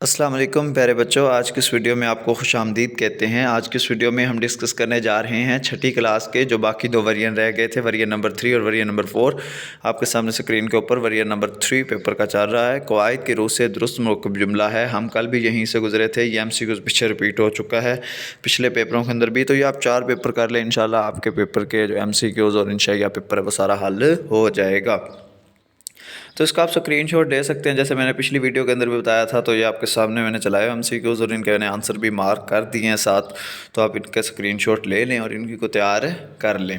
السلام علیکم پیارے بچوں، آج کی اس ویڈیو میں آپ کو خوش آمدید کہتے ہیں۔ آج کی اس ویڈیو میں ہم ڈسکس کرنے جا رہے ہیں چھٹی کلاس کے جو باقی دو ورژن رہ گئے تھے، ورژن نمبر 3 اور ورژن نمبر 4۔ آپ کے سامنے اسکرین کے اوپر ورژن نمبر 3 پیپر کا چل رہا ہے۔ قواعد کی روح سے درست مرکب جملہ ہے۔ ہم کل بھی یہیں سے گزرے تھے، یہ MCQs پیچھے ریپیٹ ہو چکا ہے پچھلے پیپروں کے اندر بھی، تو یہ آپ 4 پیپر کر لیں، انشاءاللہ آپ کے پیپر کے جو MCQs اور انشائیہ پیپر ہے وہ سارا حل ہو جائے گا۔ تو اس کا آپ اسکرین شاٹ دے سکتے ہیں، جیسے میں نے پچھلی ویڈیو کے اندر بھی بتایا تھا، تو یہ آپ کے سامنے میں نے چلایا MCQs اور ان کے میں نے آنسر بھی مارک کر دیے ہیں ساتھ، تو آپ ان کا اسکرین شاٹ لے لیں اور ان کی کو تیار کر لیں۔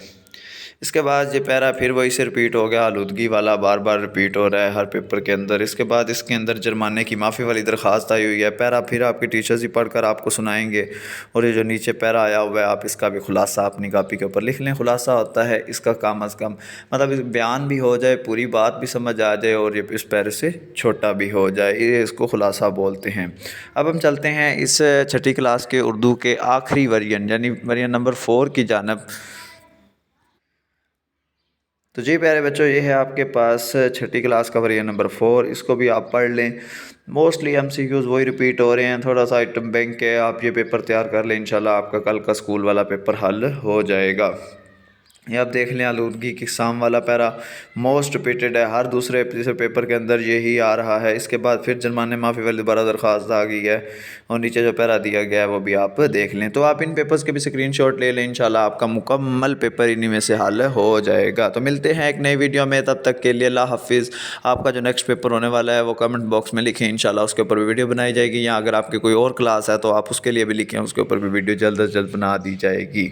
اس کے بعد یہ پیرا پھر وہی سے ریپیٹ ہو گیا، آلودگی والا بار بار ریپیٹ ہو رہا ہے ہر پیپر کے اندر۔ اس کے بعد اس کے اندر جرمانے کی معافی والی درخواست آئی ہوئی ہے، پیرا پھر آپ کے ٹیچرز ہی پڑھ کر آپ کو سنائیں گے، اور یہ جو نیچے پیرا آیا ہوا ہے آپ اس کا بھی خلاصہ اپنی کاپی کے اوپر لکھ لیں۔ خلاصہ ہوتا ہے اس کا کم از کم مطلب بیان بھی ہو جائے، پوری بات بھی سمجھ آ جائے اور یہ اس پیرے سے چھوٹا بھی ہو جائے، یہ اس کو خلاصہ بولتے ہیں۔ اب ہم چلتے ہیں اس چھٹی کلاس کے اردو کے آخری ورژن یعنی ورژن نمبر 4 کی جانب۔ تو جی پیارے بچوں، یہ ہے آپ کے پاس چھٹی کلاس کا ورژن نمبر 4، اس کو بھی آپ پڑھ لیں۔ موسٹلی MCQs وہی ریپیٹ ہو رہے ہیں، تھوڑا سا آئٹم بینک ہے، آپ یہ پیپر تیار کر لیں، انشاءاللہ آپ کا کل کا اسکول والا پیپر حل ہو جائے گا۔ یہ آپ دیکھ لیں، آلودگی کی اقسام والا پیرا موسٹ ریپیٹڈ ہے، ہر دوسرے پیپر کے اندر یہی آ رہا ہے۔ اس کے بعد پھر جرمانے معافی والی دوبارہ درخواست آ گئی ہے، اور نیچے جو پیرا دیا گیا ہے وہ بھی آپ دیکھ لیں۔ تو آپ ان پیپرز کے بھی اسکرین شاٹ لے لیں، انشاءاللہ آپ کا مکمل پیپر انہی میں سے حل ہو جائے گا۔ تو ملتے ہیں ایک نئی ویڈیو میں، تب تک کے لیے اللہ حافظ۔ آپ کا جو نیکسٹ پیپر ہونے والا ہے وہ کمنٹ باکس میں لکھیں، انشاءاللہ اس کے اوپر بھی ویڈیو بنائی جائے گی، یا اگر آپ کی کوئی اور کلاس ہے تو آپ اس کے لیے بھی لکھیں، اس کے اوپر بھی ویڈیو جلد از جلد بنا دی جائے گی۔